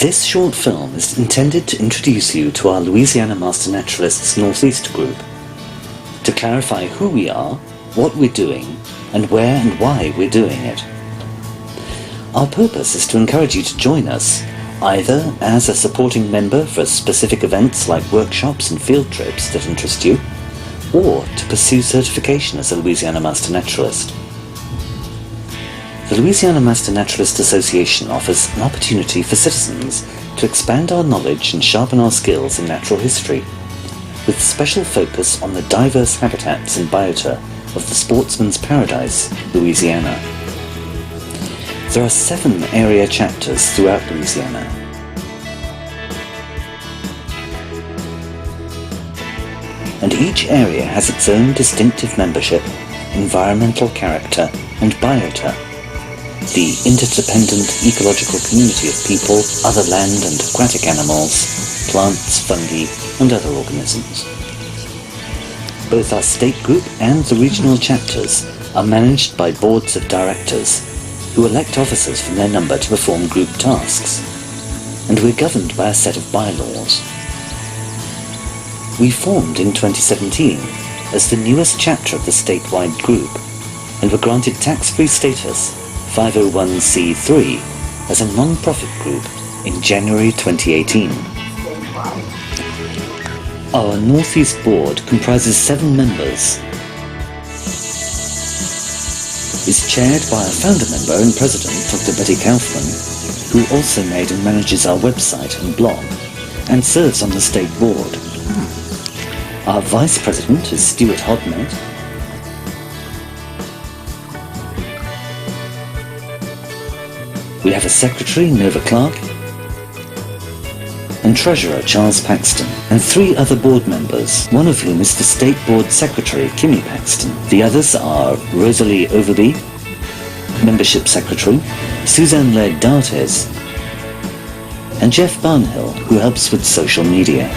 This short film is intended to introduce you to our Louisiana Master Naturalists Northeast group, to clarify who we are, what we're doing, and where and why we're doing it. Our purpose is to encourage you to join us, either as a supporting member for specific events like workshops and field trips that interest you, or to pursue certification as a Louisiana Master Naturalist. The Louisiana Master Naturalist Association offers an opportunity for citizens to expand our knowledge and sharpen our skills in natural history, with special focus on the diverse habitats and biota of the sportsman's paradise, Louisiana. There are 7 area chapters throughout Louisiana. And each area has its own distinctive membership, environmental character, and biota, the interdependent ecological community of people, other land and aquatic animals, plants, fungi, and other organisms. Both our state group and the regional chapters are managed by boards of directors who elect officers from their number to perform group tasks, and we're governed by a set of bylaws. We formed in 2017 as the newest chapter of the statewide group and were granted tax-free status 501c3 as a non-profit group in January 2018. Our Northeast Board comprises 7 members, is chaired by a founder member and president, Dr. Bette Kauffman, who also made and manages our website and blog, and serves on the state board. Our vice president is Stuart Hodnett, we have a secretary, Nova Clark, and treasurer, Charles Paxton, and 3 other board members, one of whom is the state board secretary, Kimmie Paxton. The others are Rosalie Overby, membership secretary, Suzanne Laird D'Artes, and Jeff Barnhill, who helps with social media.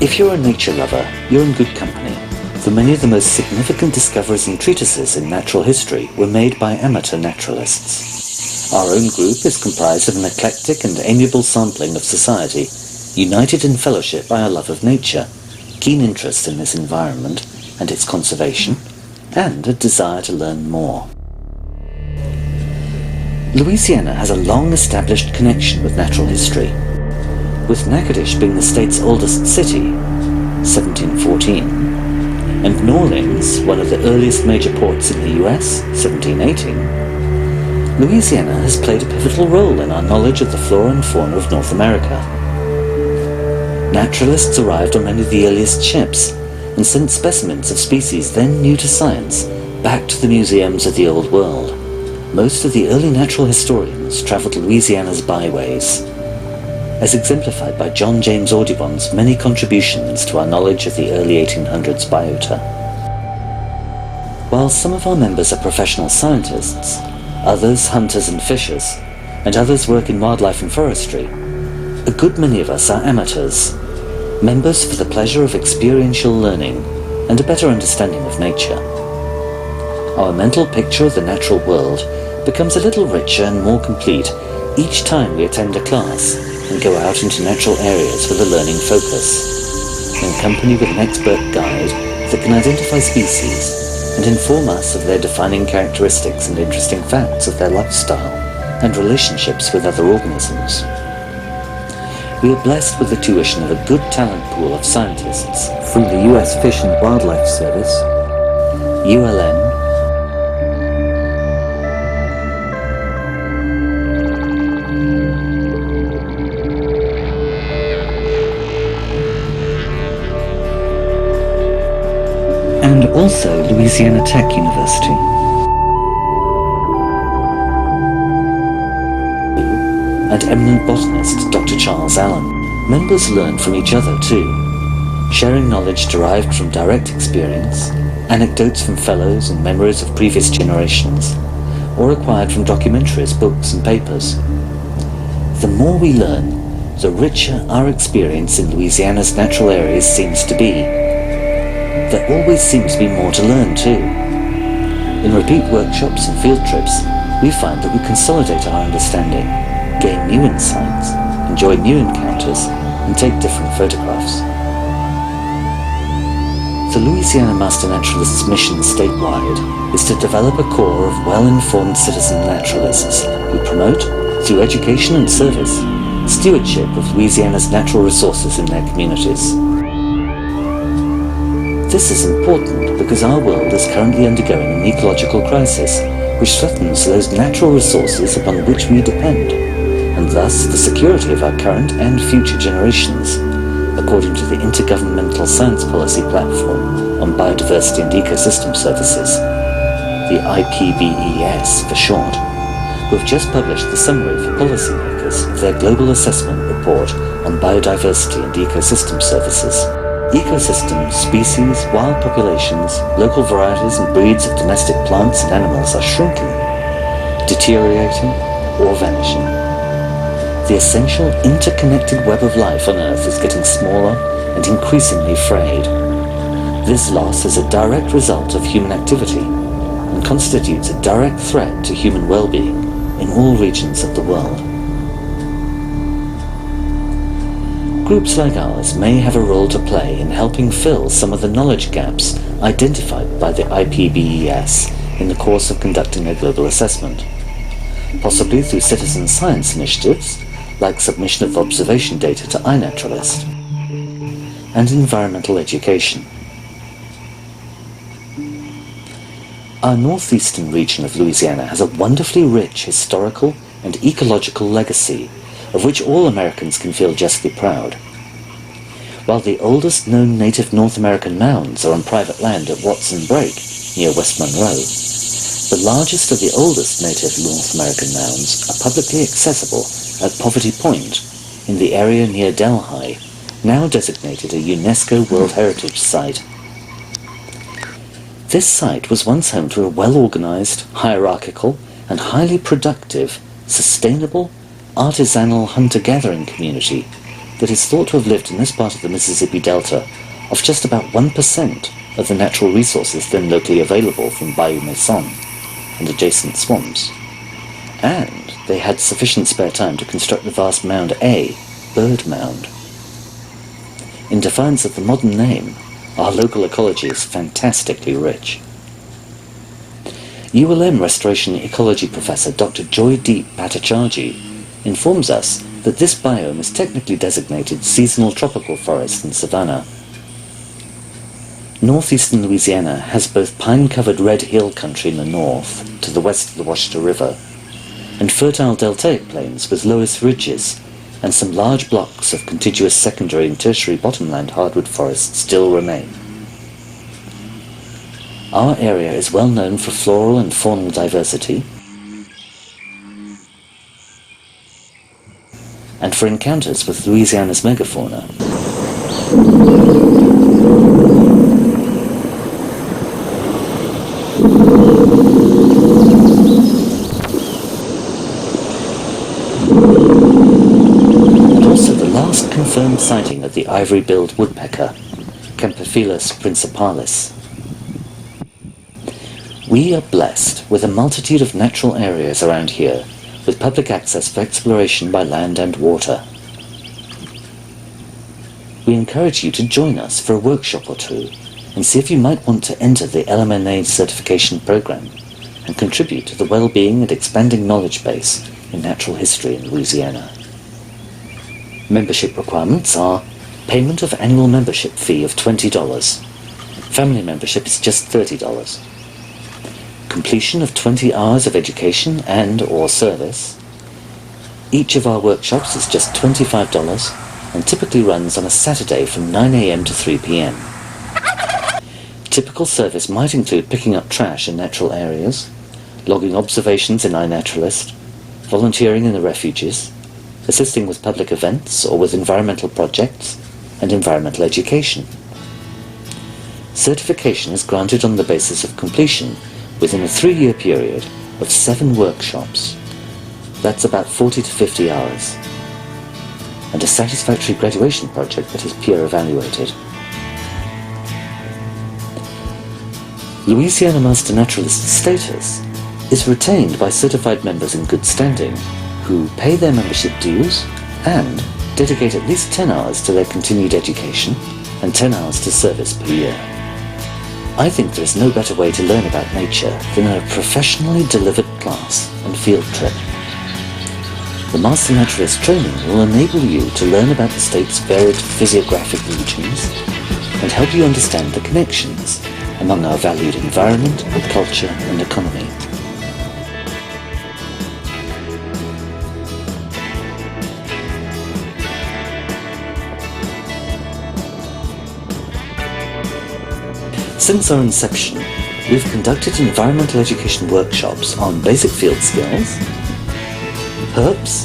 If you're a nature lover, you're in good company, for many of the most significant discoveries and treatises in natural history were made by amateur naturalists. Our own group is comprised of an eclectic and amiable sampling of society, united in fellowship by a love of nature, keen interest in this environment and its conservation, and a desire to learn more. Louisiana has a long-established connection with natural history, with Natchitoches being the state's oldest city, 1714, and New Orleans, one of the earliest major ports in the US, 1718, Louisiana has played a pivotal role in our knowledge of the flora and fauna of North America. Naturalists arrived on many of the earliest ships and sent specimens of species then new to science back to the museums of the Old World. Most of the early natural historians traveled Louisiana's byways, as exemplified by John James Audubon's many contributions to our knowledge of the early 1800s biota. While some of our members are professional scientists, others hunters and fishers, and others work in wildlife and forestry, a good many of us are amateurs, members for the pleasure of experiential learning and a better understanding of nature. Our mental picture of the natural world becomes a little richer and more complete each time we attend a class and go out into natural areas with a learning focus, in company with an expert guide that can identify species and inform us of their defining characteristics and interesting facts of their lifestyle and relationships with other organisms. We are blessed with the tuition of a good talent pool of scientists from the US Fish and Wildlife Service, ULM, and also Louisiana Tech University. And eminent botanist Dr. Charles Allen. Members learn from each other too, sharing knowledge derived from direct experience, anecdotes from fellows and memories of previous generations, or acquired from documentaries, books and papers. The more we learn, the richer our experience in Louisiana's natural areas seems to be. There always seems to be more to learn too. In repeat workshops and field trips, we find that we consolidate our understanding, gain new insights, enjoy new encounters, and take different photographs. The Louisiana Master Naturalist's mission statewide is to develop a corps of well-informed citizen naturalists who promote, through education and service, stewardship of Louisiana's natural resources in their communities. This is important because our world is currently undergoing an ecological crisis which threatens those natural resources upon which we depend, and thus the security of our current and future generations, according to the Intergovernmental Science Policy Platform on Biodiversity and Ecosystem Services, the IPBES for short, who have just published the summary for policymakers of their Global Assessment Report on Biodiversity and Ecosystem Services. Ecosystems, species, wild populations, local varieties and breeds of domestic plants and animals are shrinking, deteriorating, or vanishing. The essential interconnected web of life on Earth is getting smaller and increasingly frayed. This loss is a direct result of human activity and constitutes a direct threat to human well-being in all regions of the world. Groups like ours may have a role to play in helping fill some of the knowledge gaps identified by the IPBES in the course of conducting a global assessment, possibly through citizen science initiatives like submission of observation data to iNaturalist, and environmental education. Our northeastern region of Louisiana has a wonderfully rich historical and ecological legacy of which all Americans can feel justly proud. While the oldest known native North American mounds are on private land at Watson Brake, near West Monroe, the largest of the oldest native North American mounds are publicly accessible at Poverty Point, in the area near Delhi, now designated a UNESCO World Heritage Site. This site was once home to a well-organized, hierarchical, and highly productive, sustainable, artisanal hunter-gathering community that is thought to have lived in this part of the Mississippi Delta off just about 1% of the natural resources then locally available from Bayou Mason and adjacent swamps. And they had sufficient spare time to construct the vast Mound A, Bird Mound. In defiance of the modern name, our local ecology is fantastically rich. ULM Restoration Ecology Professor Dr. Joydeep Bhattacharjee informs us that this biome is technically designated seasonal tropical forest and savanna. Northeastern Louisiana has both pine-covered red hill country in the north, to the west of the Washita River, and fertile deltaic plains with loess ridges, and some large blocks of contiguous secondary and tertiary bottomland hardwood forests still remain. Our area is well known for floral and faunal diversity, and for encounters with Louisiana's megafauna. And also the last confirmed sighting of the ivory-billed woodpecker, Campophelus principalis. We are blessed with a multitude of natural areas around here, with public access for exploration by land and water. We encourage you to join us for a workshop or two and see if you might want to enter the LMNA certification program and contribute to the well-being and expanding knowledge base in natural history in Louisiana. Membership requirements are payment of annual membership fee of $20. Family membership is just $30. Completion of 20 hours of education and or service. Each of our workshops is just $25 and typically runs on a Saturday from 9 a.m. to 3 p.m. Typical service might include picking up trash in natural areas, logging observations in iNaturalist, volunteering in the refuges, assisting with public events or with environmental projects, and environmental education. Certification is granted on the basis of completion within a 3-year period of 7 workshops. That's about 40 to 50 hours. And a satisfactory graduation project that is peer evaluated. Louisiana Master Naturalist status is retained by certified members in good standing who pay their membership dues and dedicate at least 10 hours to their continued education and 10 hours to service per year. I think there is no better way to learn about nature than a professionally delivered class and field trip. The Master Naturalist training will enable you to learn about the state's varied physiographic regions and help you understand the connections among our valued environment, culture and economy. Since our inception, we've conducted environmental education workshops on basic field skills, herps,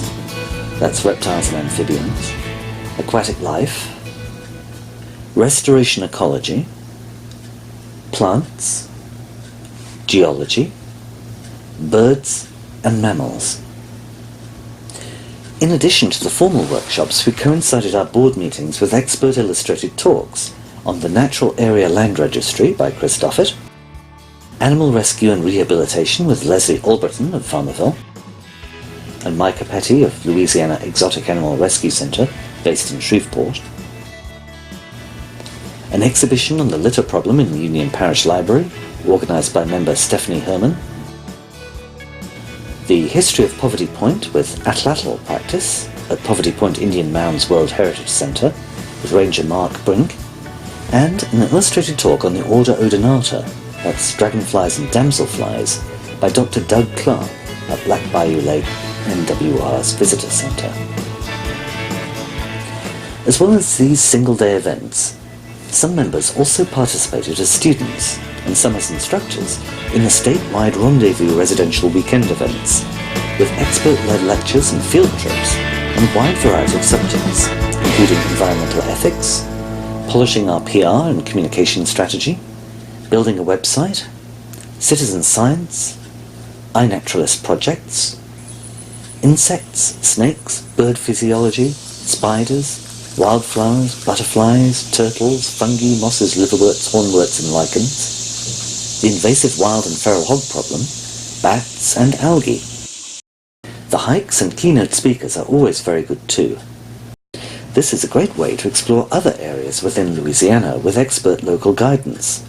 that's reptiles and amphibians, aquatic life, restoration ecology, plants, geology, birds and mammals. In addition to the formal workshops, we coincided our board meetings with expert illustrated talks on the Natural Area Land Registry by Chris Duffett, Animal Rescue and Rehabilitation with Leslie Alberton of Farmerville, and Micah Petty of Louisiana Exotic Animal Rescue Center, based in Shreveport, an exhibition on the litter problem in the Union Parish Library, organized by member Stephanie Herman, the History of Poverty Point with atlatl practice at Poverty Point Indian Mounds World Heritage Center with Ranger Mark Brink, and an illustrated talk on the order Odonata, that's dragonflies and damselflies, by Dr. Doug Clark at Black Bayou Lake NWR's Visitor Center. As well as these single-day events, some members also participated as students, and some as instructors, in the statewide Rendezvous residential weekend events, with expert-led lectures and field trips on a wide variety of subjects, including environmental ethics, polishing our PR and communication strategy, building a website, citizen science, iNaturalist projects, insects, snakes, bird physiology, spiders, wildflowers, butterflies, turtles, fungi, mosses, liverworts, hornworts and lichens, the invasive wild and feral hog problem, bats and algae. The hikes and keynote speakers are always very good too. This is a great way to explore other areas within Louisiana with expert local guidance,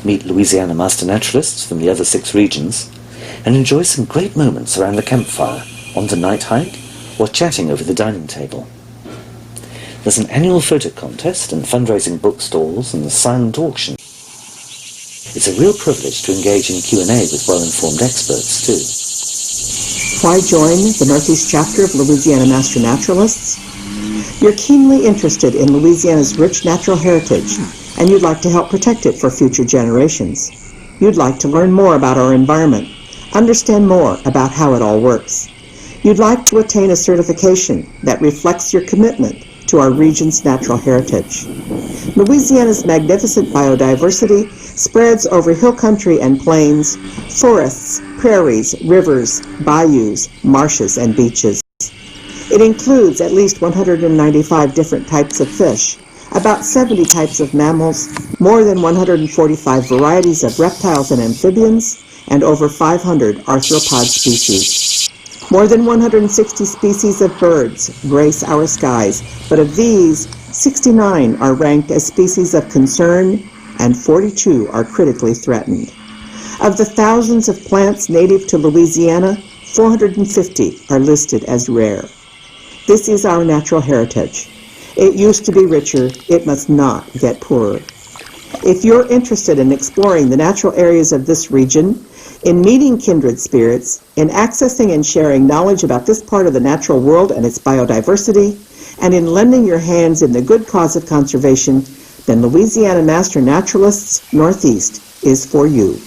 meet Louisiana Master Naturalists from the other 6 regions, and enjoy some great moments around the campfire, on the night hike, or chatting over the dining table. There's an annual photo contest and fundraising book stalls and a silent auction. It's a real privilege to engage in Q&A with well-informed experts too. Why join the Northeast chapter of Louisiana Master Naturalists? You're keenly interested in Louisiana's rich natural heritage, and you'd like to help protect it for future generations. You'd like to learn more about our environment, understand more about how it all works. You'd like to attain a certification that reflects your commitment to our region's natural heritage. Louisiana's magnificent biodiversity spreads over hill country and plains, forests, prairies, rivers, bayous, marshes, and beaches. It includes at least 195 different types of fish, about 70 types of mammals, more than 145 varieties of reptiles and amphibians, and over 500 arthropod species. More than 160 species of birds grace our skies, but of these, 69 are ranked as species of concern and 42 are critically threatened. Of the thousands of plants native to Louisiana, 450 are listed as rare. This is our natural heritage. It used to be richer, it must not get poorer. If you're interested in exploring the natural areas of this region, in meeting kindred spirits, in accessing and sharing knowledge about this part of the natural world and its biodiversity, and in lending your hands in the good cause of conservation, then Louisiana Master Naturalists Northeast is for you.